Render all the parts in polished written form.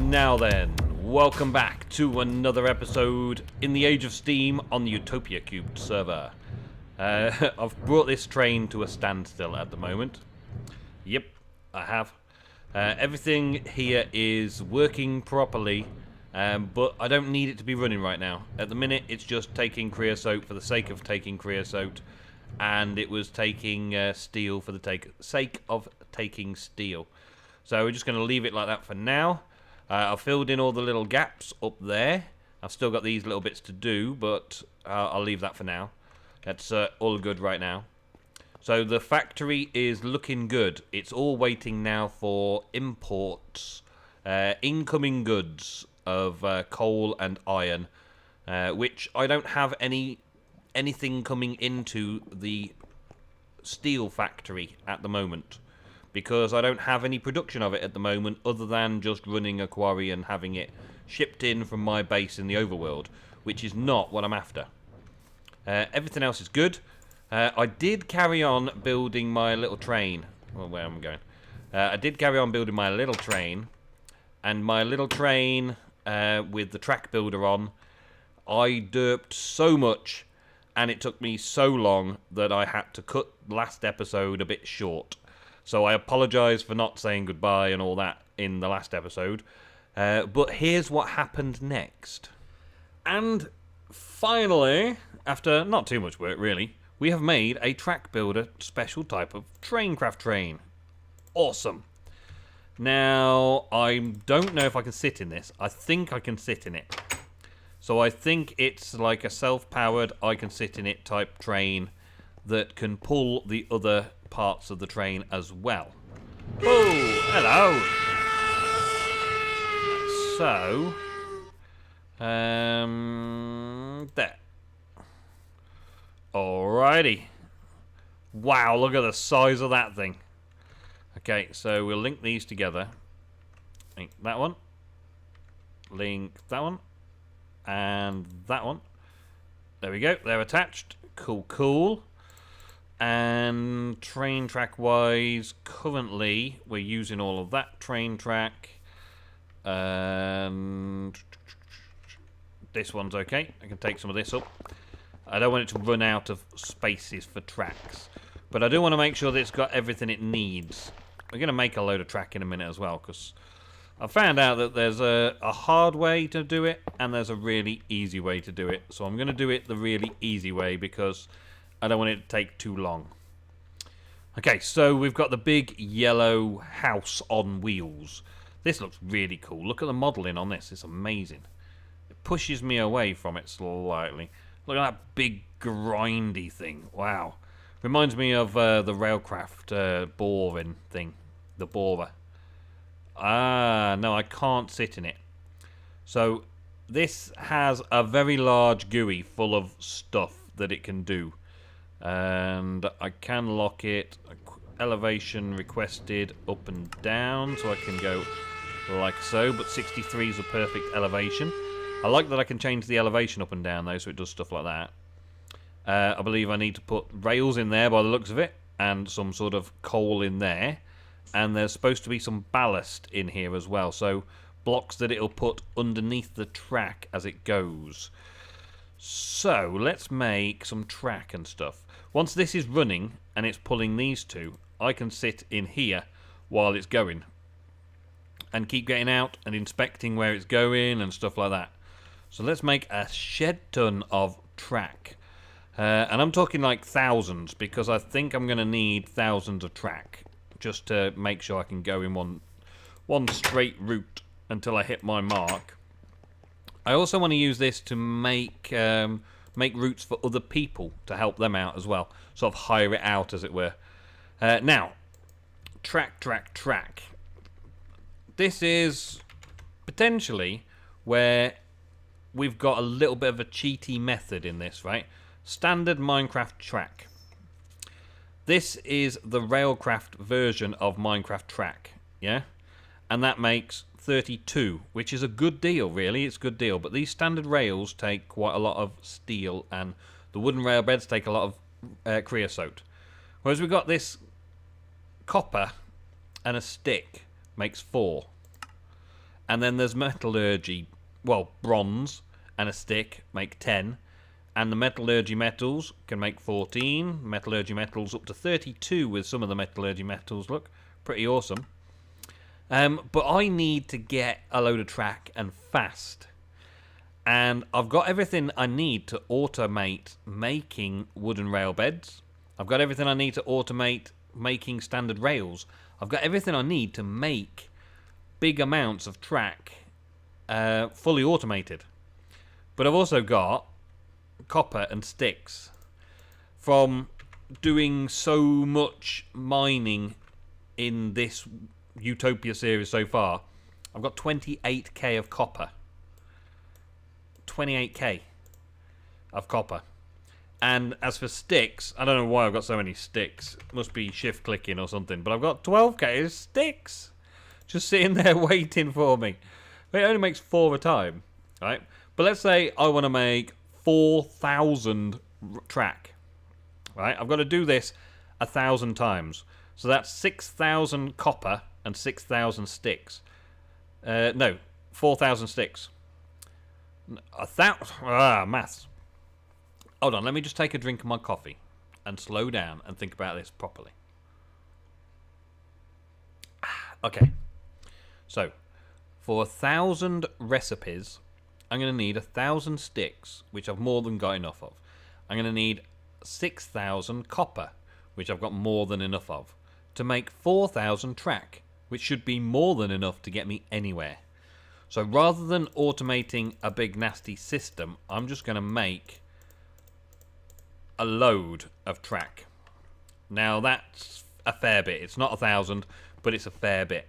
Now then, welcome back to another episode in the Age of Steam on the Utopia³ server. I've brought this train to a standstill at the moment. Yep, I have. Everything here is working properly, but I don't need it to be running right now. At the minute, it's just taking creosote for the sake of taking creosote, and it was taking steel for the sake of taking steel. So we're just going to leave it like that for now. I've filled in all the little gaps up there. I've still got these little bits to do, but I'll leave that for now. That's all good right now. So the factory is looking good. It's all waiting now for imports, incoming goods of coal and iron, which I don't have anything coming into the steel factory at the moment, because I don't have any production of it at the moment other than just running a quarry and having it shipped in from my base in the overworld, which is not what I'm after. Everything else is good. I did carry on building my little train. Well, where am I going? I did carry on building my little train, and my little train with the track builder on, I derped so much and it took me so long that I had to cut last episode a bit short. So I apologise for not saying goodbye and all that in the last episode. But here's what happened next. And finally, after not too much work really, we have made a track builder special type of traincraft train. Awesome. Now, I don't know if I can sit in this. I think I can sit in it. So I think it's like a self-powered, I can sit in it type train that can pull the other parts of the train as well. Oh, hello. So, there. Alrighty. Wow, look at the size of that thing. Okay, so we'll link these together. Link that one. Link that one. And that one. There we go, they're attached. Cool, cool. And train track wise, currently we're using all of that train track. And this one's okay. I can take some of this up. I don't want it to run out of spaces for tracks, but I do want to make sure that it's got everything it needs. We're going to make a load of track in a minute as well, because I found out that there's a hard way to do it and there's a really easy way to do it. So I'm going to do it the really easy way because I don't want it to take too long. Okay, so we've got the big yellow house on wheels. This looks really cool. Look at the modelling on this. It's amazing. It pushes me away from it slightly. Look at that big grindy thing. Wow. Reminds me of the Railcraft boring thing. The borer. Ah, no, I can't sit in it. So this has a very large GUI full of stuff that it can do. And I can lock it. Elevation requested up and down, so I can go like so. But 63 is a perfect elevation. I like that I can change the elevation up and down though, so it does stuff like that. I believe I need to put rails in there by the looks of it, and some sort of coal in there. And there's supposed to be some ballast in here as well, so blocks that it'll put underneath the track as it goes. So let's make some track and stuff. Once this is running and it's pulling these two, I can sit in here while it's going and keep getting out and inspecting where it's going and stuff like that. So let's make a shed ton of track. And I'm talking like thousands, because I think I'm going to need thousands of track just to make sure I can go in one straight route until I hit my mark. I also want to use this to make routes for other people to help them out as well. Sort of hire it out, as it were. Now, track. This is potentially where we've got a little bit of a cheaty method in this, right? Standard Minecraft track. This is the Railcraft version of Minecraft track, yeah? And that makes 32, which is a good deal, really. It's a good deal. But these standard rails take quite a lot of steel, and the wooden rail beds take a lot of creosote. Whereas we've got this copper and a stick makes 4. And then there's metallurgy. Well, bronze and a stick make 10. And the metallurgy metals can make 14. Metallurgy metals up to 32 with some of the metallurgy metals. Look, pretty awesome. But I need to get a load of track and fast. And I've got everything I need to automate making wooden rail beds. I've got everything I need to automate making standard rails. I've got everything I need to make big amounts of track fully automated. But I've also got copper and sticks from doing so much mining in this Utopia series so far. I've got 28k of copper. 28k of copper. And as for sticks, I don't know why I've got so many sticks. Must be shift clicking or something. But I've got 12k of sticks just sitting there waiting for me. It only makes 4 a time, right? But let's say I want to make 4,000 track, right? I've got to do this 1,000 times. So that's 6,000 copper and 6,000 sticks. No, 4,000 sticks. Maths. Hold on, let me just take a drink of my coffee and slow down and think about this properly. Okay. So, for 1,000 recipes, I'm going to need 1,000 sticks, which I've more than got enough of. I'm going to need 6,000 copper, which I've got more than enough of, to make 4,000 track, which should be more than enough to get me anywhere. So rather than automating a big nasty system, I'm just going to make a load of track. Now that's a fair bit. It's not 1,000, but it's a fair bit.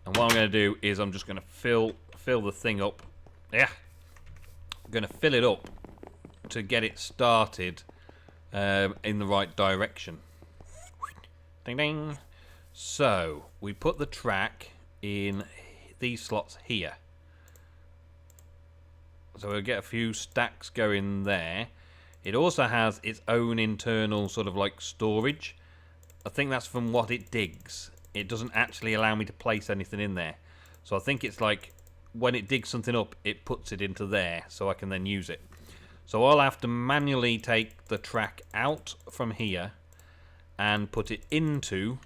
And what I'm going to do is I'm just going to fill the thing up. Yeah. I'm going to fill it up to get it started in the right direction. Ding ding. So we put the track in these slots here. So we'll get a few stacks going there. It also has its own internal sort of like storage. I think that's from what it digs. It doesn't actually allow me to place anything in there. So I think it's like when it digs something up, it puts it into there so I can then use it. So I'll have to manually take the track out from here and put it into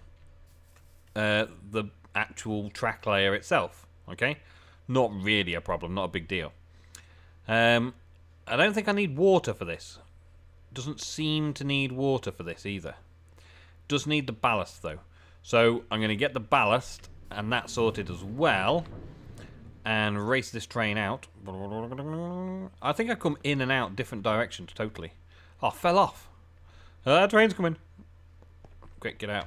the actual track layer itself. Okay? Not really a problem, not a big deal. I don't think I need water for this. Doesn't seem to need water for this either. Does need the ballast though. So I'm going to get the ballast and that sorted as well. And race this train out. I think I come in and out different directions totally. Oh, fell off. Train's coming. Quick, get out.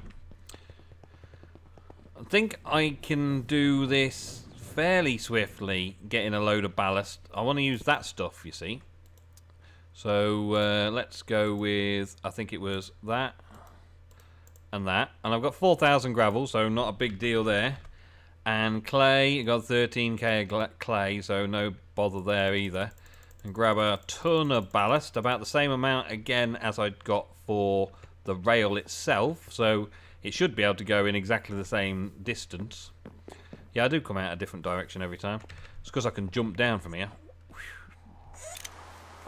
I think I can do this fairly swiftly, getting a load of ballast. I want to use that stuff, you see. So let's go with, I think it was that and that. And I've got 4,000 gravel, so not a big deal there. And clay, got 13k clay, so no bother there either. And grab a ton of ballast, about the same amount again as I'd got for the rail itself. So it should be able to go in exactly the same distance. Yeah, I do come out a different direction every time. It's because I can jump down from here.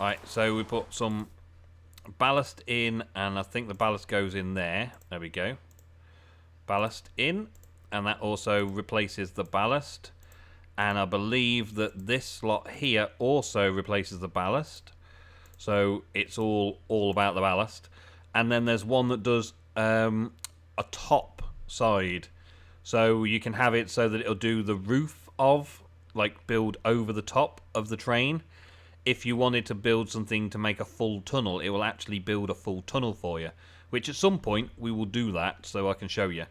Right, so we put some ballast in, and I think the ballast goes in there. There we go. Ballast in, and that also replaces the ballast. And I believe that this slot here also replaces the ballast. So it's all about the ballast. And then there's one that does a top side. So you can have it so that it'll do the roof of, like, build over the top of the train. If you wanted to build something to make a full tunnel, it will actually build a full tunnel for you. Which at some point we will do that, so I can show you.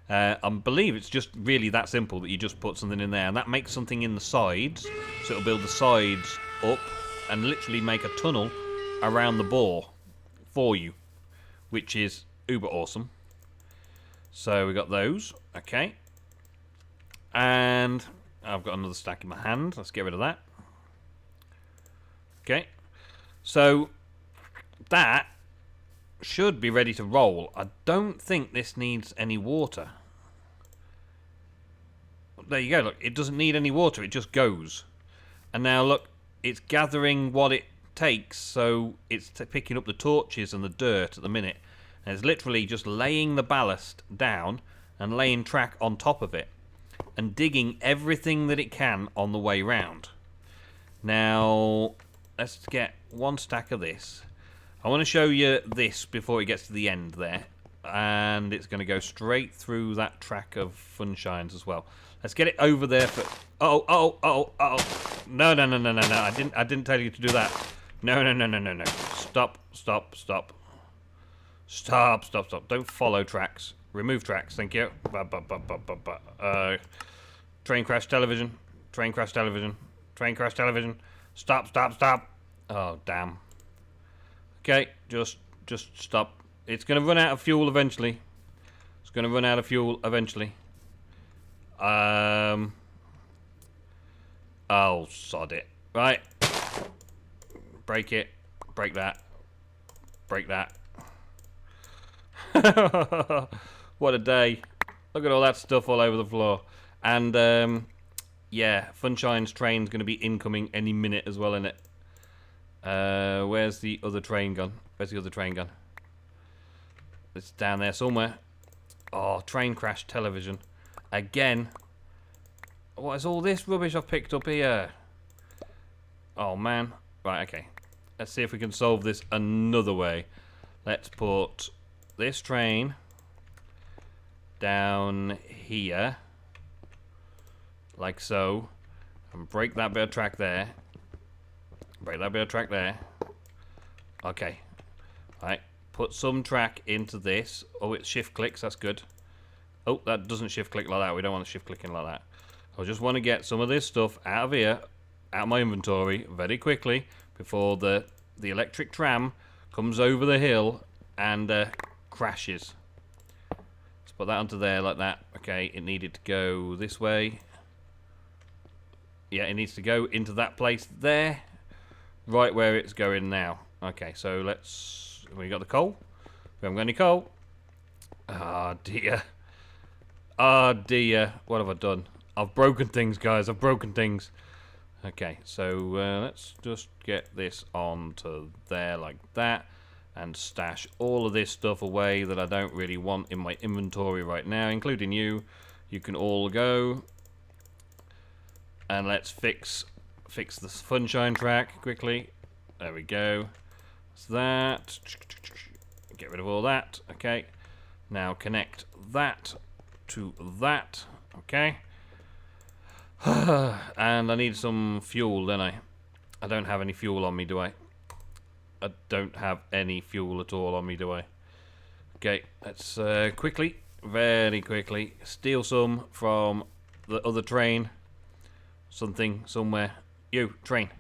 I believe it's just really that simple, that you just put something in there, and that makes something in the sides, so it'll build the sides up and literally make a tunnel around the bore for you, which is uber awesome. So we got those, okay, and I've got another stack in my hand. Let's get rid of that. Okay, so that should be ready to roll. I don't think this needs any water. there you go, look, it doesn't need any water, it just goes. And now look, it's gathering what it takes, so it's picking up the torches and the dirt at the minute. And it's literally just laying the ballast down and laying track on top of it and digging everything that it can on the way round. Now, let's get one stack of this. I want to show you this before it gets to the end there. And it's going to go straight through that track of Funshines as well. Let's get it over there for... Oh. No. I didn't tell you to do that. No. Stop. Don't follow tracks. Remove tracks, thank you. Train crash television. Stop. Oh, damn. Okay, just stop. It's going to run out of fuel eventually. Oh, sod it. Right. Break it. Break that. What a day. Look at all that stuff all over the floor. And, yeah, Funshine's train's going to be incoming any minute as well, innit? Where's the other train gone? It's down there somewhere. Oh, train crash television. Again. What is all this rubbish I've picked up here? Oh, man. Right, okay. Let's see if we can solve this another way. Let's put this train down here. Like so. And break that bit of track there. Okay. Right. Put some track into this. Oh, it shift clicks. That's good. Oh, that doesn't shift click like that. We don't want to shift clicking like that. I just want to get some of this stuff out of here, out of my inventory, very quickly before the electric tram comes over the hill and crashes. Let's put that onto there like that. Okay, it needed to go this way. Yeah, it needs to go into that place there, right where it's going now. Okay, so let's... We got the coal? We haven't got any coal. Ah, dear. What have I done? I've broken things, guys. Okay, so let's just get this onto there like that and stash all of this stuff away that I don't really want in my inventory right now, including you. You can all go. And let's fix the Funshine track quickly. There we go. That's that. Get rid of all that. Okay. Now connect that to that. Okay. And I need some fuel, don't I? I don't have any fuel on me, do I? I don't have any fuel at all on me, do I? Okay, let's quickly, very quickly, steal some from the other train. Something, somewhere. You, train.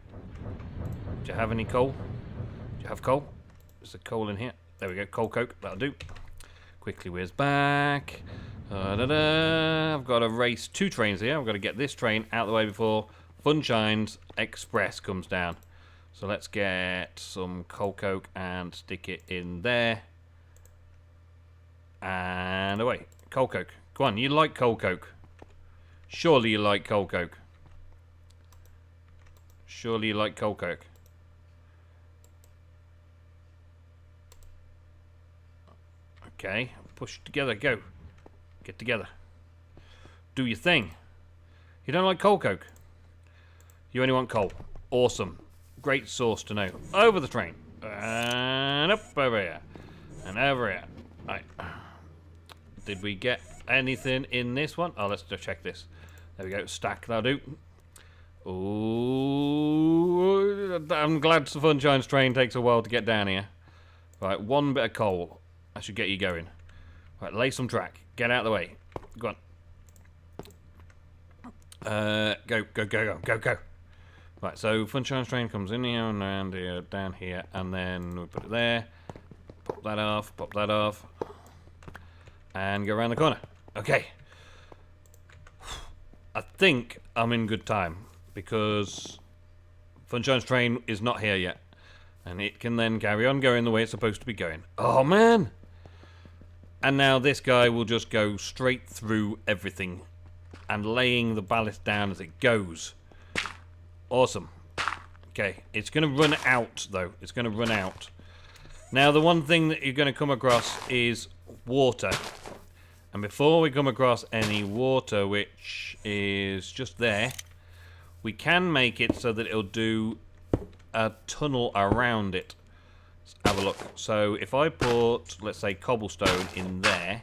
Do you have any coal? Do you have coal? There's a coal in here. There we go, coal coke, that'll do. Quickly whiz back. I've got to race 2 trains here. I've got to get this train out of the way before Funshine's Express comes down. So let's get some coal coke and stick it in there. And away. Coal coke. Go on, you like coal coke. Surely you like coal coke. Surely you like coal coke. Okay, push together, go. Get together. Do your thing. You don't like coal coke? You only want coal. Awesome. Great source to know. Over the train. And up over here. And over here. Right. Did we get anything in this one? Oh, let's just check this. There we go. Stack, that'll do. Ooh. I'm glad the Funshine's train takes a while to get down here. Right, 1 bit of coal. I should get you going. Right, lay some track. Get out of the way. Go on. Go. Right, so Funshine's train comes in here and around here, down here, and then we put it there. Pop that off. And go around the corner. Okay. I think I'm in good time because Funshine's train is not here yet. And it can then carry on going the way it's supposed to be going. Oh, man! And now this guy will just go straight through everything. and laying the ballast down as it goes. Awesome. Okay, it's going to run out, though. It's going to run out. Now, the one thing that you're going to come across is water. And before we come across any water, which is just there, we can make it so that it'll do a tunnel around it. Let's have a look. So if I put, let's say, cobblestone in there,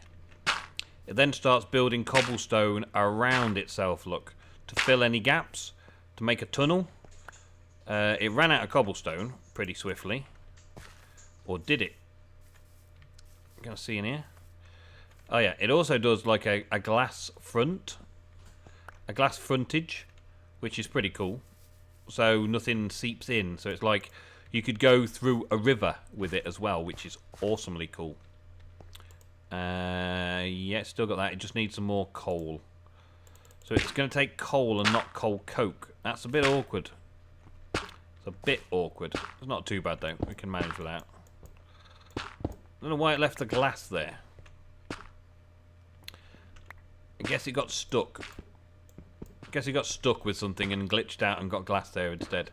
it then starts building cobblestone around itself, look, to fill any gaps, to make a tunnel. It ran out of cobblestone pretty swiftly. Or did it? Can I see in here? Oh yeah, it also does like a glass front. A glass frontage, which is pretty cool. So nothing seeps in. So it's like you could go through a river with it as well, which is awesomely cool. Yeah, it's still got that. It just needs some more coal. So it's going to take coal and not coal coke. That's a bit awkward. It's a bit awkward. It's not too bad though. We can manage without. I don't know why it left the glass there. I guess it got stuck. I guess it got stuck with something and glitched out and got glass there instead.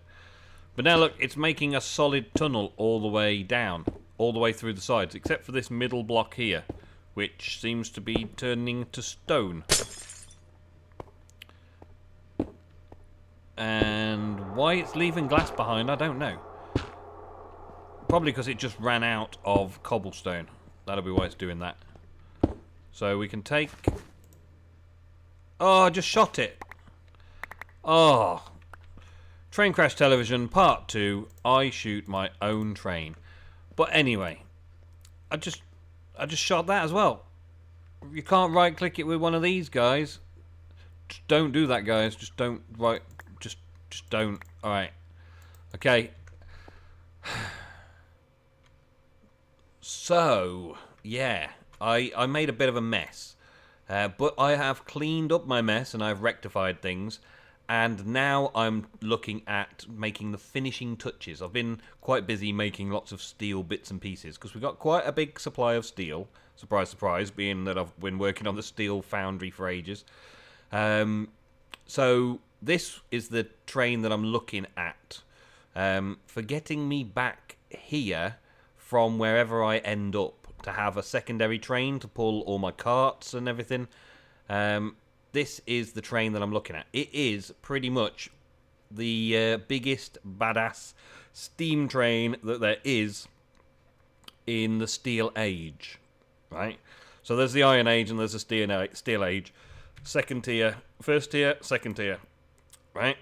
But now look, it's making a solid tunnel all the way down. All the way through the sides. Except for this middle block here. Which seems to be turning to stone. And why it's leaving glass behind, I don't know. Probably because it just ran out of cobblestone. That'll be why it's doing that. So we can take... Oh, I just shot it. Oh. Train Crash Television Part 2. I shoot my own train. But anyway. I just shot that as well. You can't right click it with one of these guys. Just don't do that, guys. Just don't right... Just don't. Alright. Okay. So, yeah. I made a bit of a mess. But I have cleaned up my mess and I've rectified things. And now I'm looking at making the finishing touches. I've been quite busy making lots of steel bits and pieces. Because we've got quite a big supply of steel. Surprise, surprise. Being that I've been working on the steel foundry for ages. So... This is the train that I'm looking at for getting me back here from wherever I end up to have a secondary train to pull all my carts and everything. This is the train that I'm looking at. It is pretty much the biggest badass steam train that there is in the Steel Age, right? So there's the Iron Age and there's the Steel Age. Second tier, first tier, second tier. Right,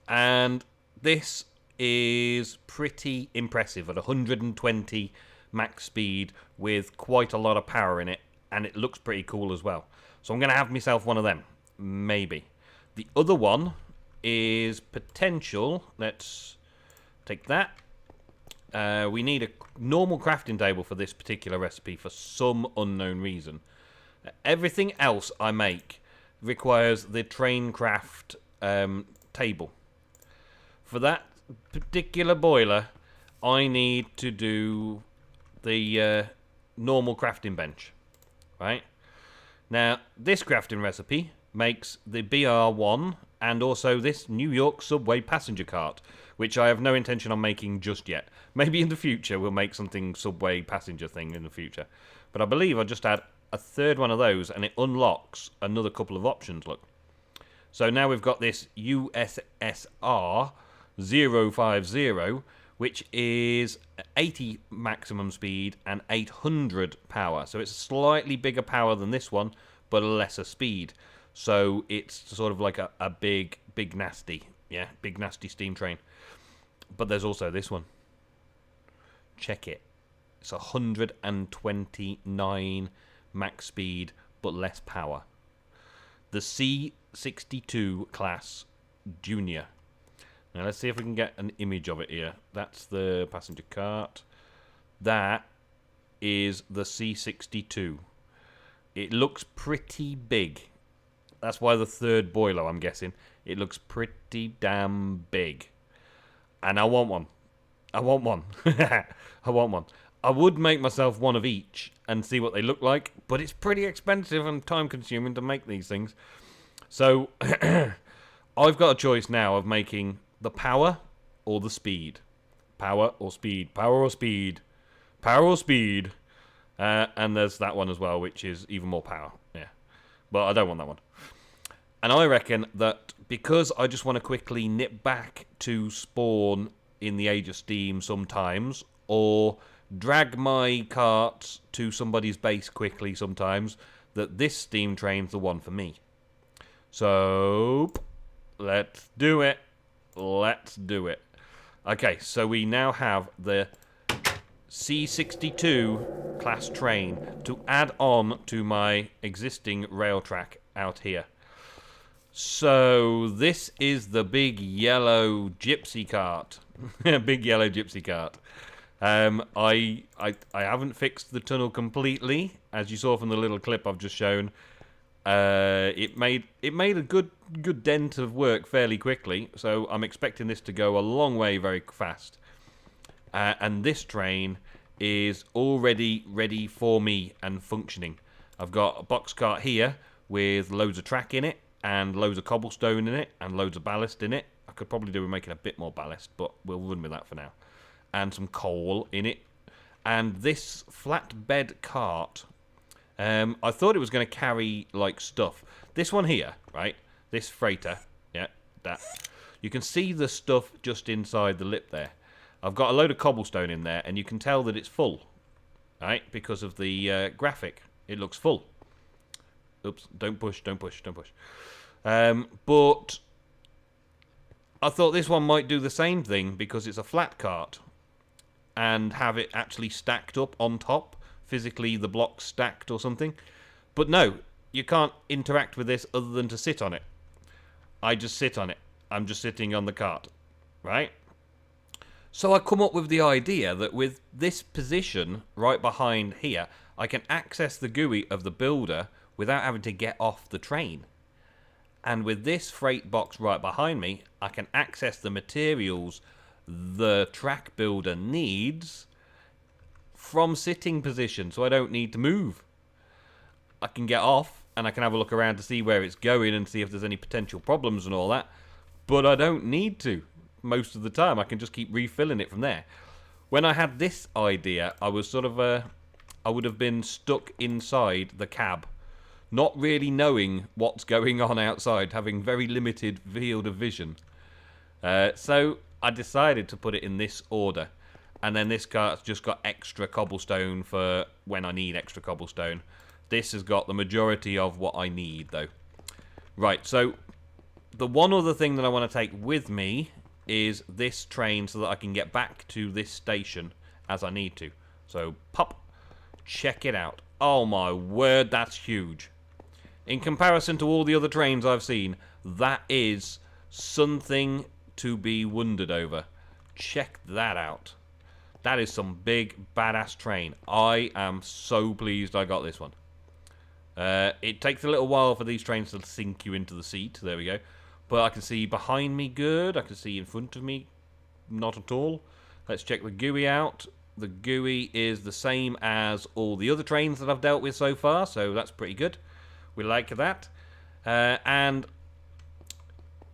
and this is pretty impressive at 120 max speed with quite a lot of power in it, and it looks pretty cool as well. So I'm going to have myself one of them, maybe. The other one is potential. Let's take that. We need a normal crafting table for this particular recipe for some unknown reason. Everything else I make requires the train craft table. For that particular boiler, I need to do the normal crafting bench. Right? Now, this crafting recipe makes the BR1 and also this New York subway passenger cart, which I have no intention on making just yet. Maybe in the future we'll make something subway passenger thing in the future. But I believe I'll just add a third one of those and it unlocks another couple of options, look. So now we've got this USSR 050, which is 80 maximum speed and 800 power. So it's slightly bigger power than this one, but lesser speed. So it's sort of like a big nasty, yeah, big nasty steam train. But there's also this one. Check it. It's 129 max speed, but less power. The C62 class Junior. Now let's see if we can get an image of it here. That's the passenger cart. That is the C62. It looks pretty big. That's why the third boiler, I'm guessing. It looks pretty damn big. And I want one. I want one. I want one. I would make myself one of each and see what they look like, but it's pretty expensive and time consuming to make these things. So, I've got a choice now of making the power or the speed. Power or speed. Power or speed. Power or speed. And there's that one as well, which is even more power. Yeah. But I don't want that one. And I reckon that because I just want to quickly nip back to spawn in the Age of Steam sometimes, or drag my cart to somebody's base quickly sometimes, that this steam train's the one for me. So, let's do it. Let's do it. Okay, so we now have the C62 class train to add on to my existing rail track out here. So this is the big yellow gypsy cart. Big yellow gypsy cart. I haven't fixed the tunnel completely, as you saw from the little clip I've just shown. It made a good dent of work fairly quickly, so I'm expecting this to go a long way very fast. And this train is already ready for me and functioning. I've got a box cart here with loads of track in it, and loads of cobblestone in it, and loads of ballast in it. I could probably do with making a bit more ballast, but we'll run with that for now. And some coal in it. And this flatbed cart, I thought it was going to carry, like, stuff. This one here, right? This freighter, yeah, that. You can see the stuff just inside the lip there. I've got a load of cobblestone in there, and you can tell that it's full, right? Because of the graphic. It looks full. Oops, don't push, don't push, don't push. But I thought this one might do the same thing because it's a flat cart and have it actually stacked up on top, physically the blocks stacked or something. But no, you can't interact with this other than to sit on it. I just sit on it. I'm just sitting on the cart, right? So I come up with the idea that with this position right behind here, I can access the GUI of the builder without having to get off the train. And with this freight box right behind me, I can access the materials the track builder needs from sitting position, so I don't need to move. I can get off, and I can have a look around to see where it's going and see if there's any potential problems and all that. But I don't need to. Most of the time, I can just keep refilling it from there. When I had this idea, I was sort of I would have been stuck inside the cab, not really knowing what's going on outside, having very limited field of vision. So I decided to put it in this order. And then this cart's just got extra cobblestone for when I need extra cobblestone. This has got the majority of what I need, though. Right, so the one other thing that I want to take with me is this train so that I can get back to this station as I need to. So, pop. Check it out. Oh my word, that's huge. In comparison to all the other trains I've seen, that is something to be wondered over. Check that out. That is some big, badass train. I am so pleased I got this one. It takes a little while for these trains to sink you into the seat. There we go. But I can see behind me good. I can see in front of me not at all. Let's check the GUI out. The GUI is the same as all the other trains that I've dealt with so far, so that's pretty good. We like that. And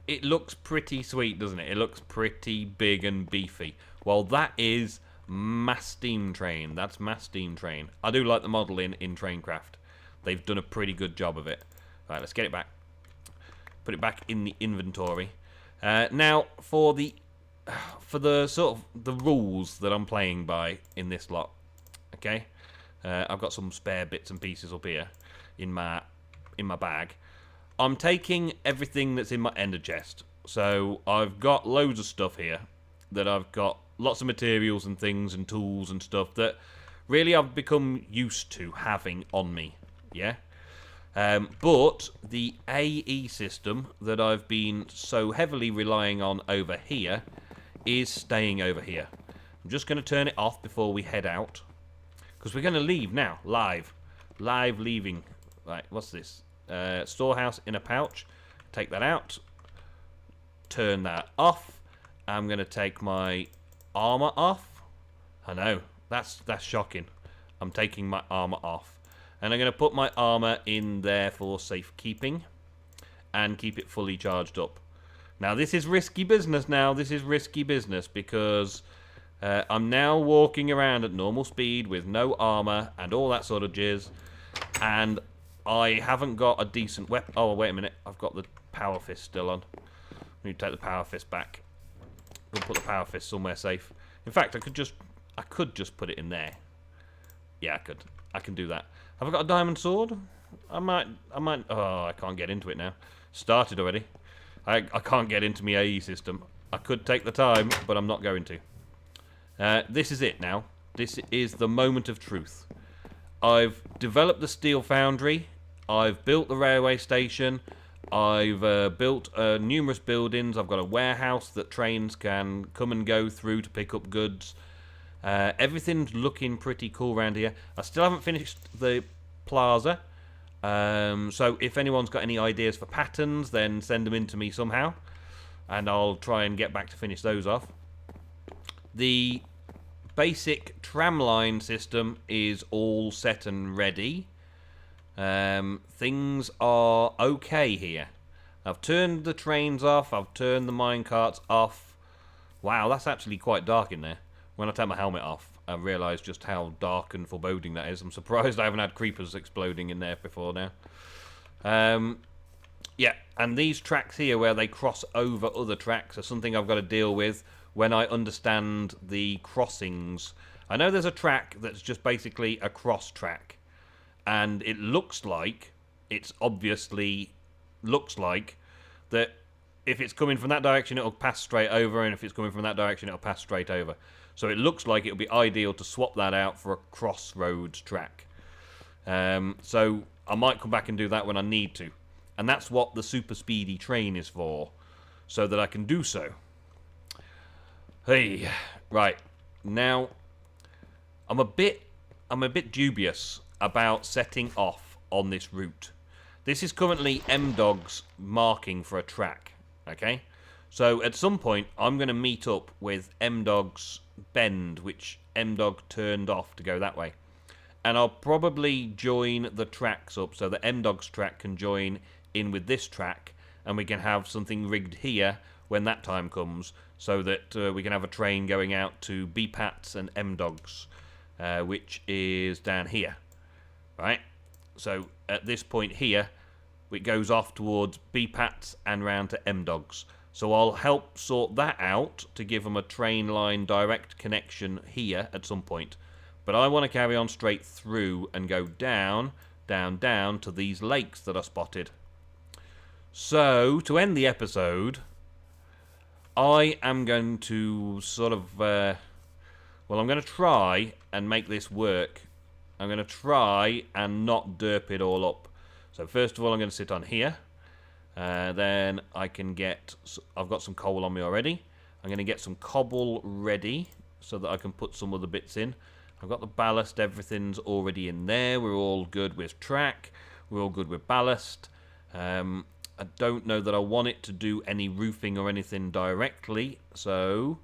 it looks pretty sweet, doesn't it? It looks pretty big and beefy. Well, that is Mass Steam Train. That's Mass Steam Train. I do like the model in Traincraft. They've done a pretty good job of it. Right, let's get it back. Put it back in the inventory. Now, for the sort of the rules that I'm playing by in this lot, okay? I've got some spare bits and pieces up here in my bag. I'm taking everything that's in my ender chest. So I've got loads of stuff here that I've got lots of materials and things and tools and stuff that really I've become used to having on me. Yeah. But the AE system that I've been so heavily relying on over here is staying over here. I'm just going to turn it off before we head out, because we're going to leave now, live leaving. Right, what's this? Storehouse in a pouch. Take that out. Turn that off. I'm going to take my armor off. I know, that's shocking. I'm taking my armor off. And I'm going to put my armor in there for safekeeping. and keep it fully charged up. Now, this is risky business now. This is risky business because I'm now walking around at normal speed with no armor and all that sort of jizz. And I haven't got a decent weapon. Oh, wait a minute. I've got the power fist still on. I need to take the power fist back. We'll put the power fist somewhere safe. In fact, I could just put it in there. Yeah, I could. I can do that. Have I got a diamond sword? I might. Oh, I can't get into it now. Started already. I can't get into my AE system. I could take the time, but I'm not going to. This is it now. This is the moment of truth. I've developed the steel foundry. I've built the railway station. I've built numerous buildings. I've got a warehouse that trains can come and go through to pick up goods. Everything's looking pretty cool around here. I still haven't finished the plaza. So if anyone's got any ideas for patterns, then send them in to me somehow. And I'll try and get back to finish those off. The basic tramline system is all set and ready. Things are okay here. I've turned the trains off. I've turned the minecarts off. Wow, that's actually quite dark in there. When I take my helmet off, I realise just how dark and foreboding that is. I'm surprised I haven't had creepers exploding in there before now. Yeah, and these tracks here where they cross over other tracks are something I've got to deal with when I understand the crossings. I know there's a track that's just basically a cross track. And it looks like, it's obviously looks like, that if it's coming from that direction, it'll pass straight over, and if it's coming from that direction, it'll pass straight over. So it looks like it'll be ideal to swap that out for a crossroads track. So I might come back and do that when I need to. And that's what the super speedy train is for, so that I can do so. Hey, right, now, I'm a bit dubious about setting off on this route. This is currently M-Dog's marking for a track, okay? So at some point, I'm going to meet up with M-Dog's bend, which M-Dog turned off to go that way. And I'll probably join the tracks up so that M-Dog's track can join in with this track, and we can have something rigged here when that time comes, so that we can have a train going out to B-Pat's and M-Dog's, which is down here. Right, so at this point here, it goes off towards B-Pat's and round to M-Dog's. So I'll help sort that out to give them a train line direct connection here at some point. But I want to carry on straight through and go down, down, down to these lakes that are spotted. So, to end the episode, I am going to sort of, well, I'm going to try and make this work. I'm going to try and not derp it all up. So first of all, I'm going to sit on here. Then I can get... I've got some coal on me already. I'm going to get some cobble ready so that I can put some other bits in. I've got the ballast. Everything's already in there. We're all good with track. We're all good with ballast. I don't know that I want it to do any roofing or anything directly. So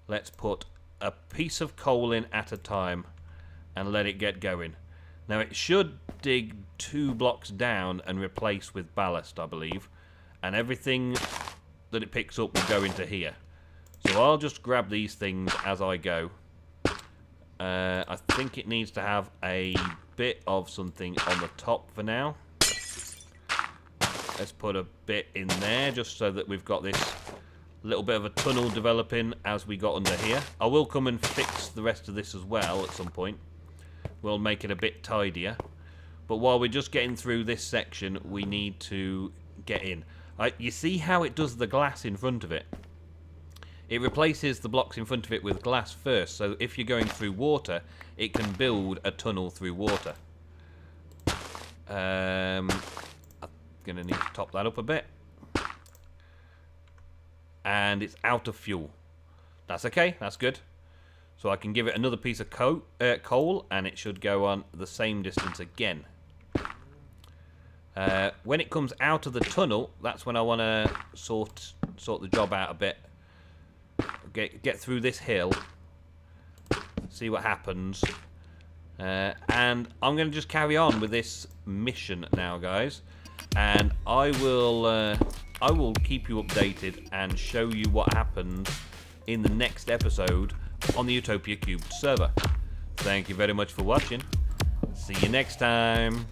let's put a piece of coal in at a time and let it get going. Now it should dig 2 blocks down and replace with ballast, I believe, and everything that it picks up will go into here. So I'll just grab these things as I go. I think it needs to have a bit of something on the top for now. Let's put a bit in there just so that we've got this little bit of a tunnel developing as we got under here. I will come and fix the rest of this as well at some point. We'll make it a bit tidier. But while we're just getting through this section, we need to get in. You see how it does the glass in front of it? It replaces the blocks in front of it with glass first, so if you're going through water, it can build a tunnel through water. I'm going to need to top that up a bit. And it's out of fuel. That's okay, that's good. So I can give it another piece of coal, and it should go on the same distance again. When it comes out of the tunnel, that's when I want to sort the job out a bit. Get through this hill, see what happens, and I'm going to just carry on with this mission now, guys. and I will keep you updated and show you what happened in the next episode on the Utopia³ server. Thank you very much for watching. See you next time.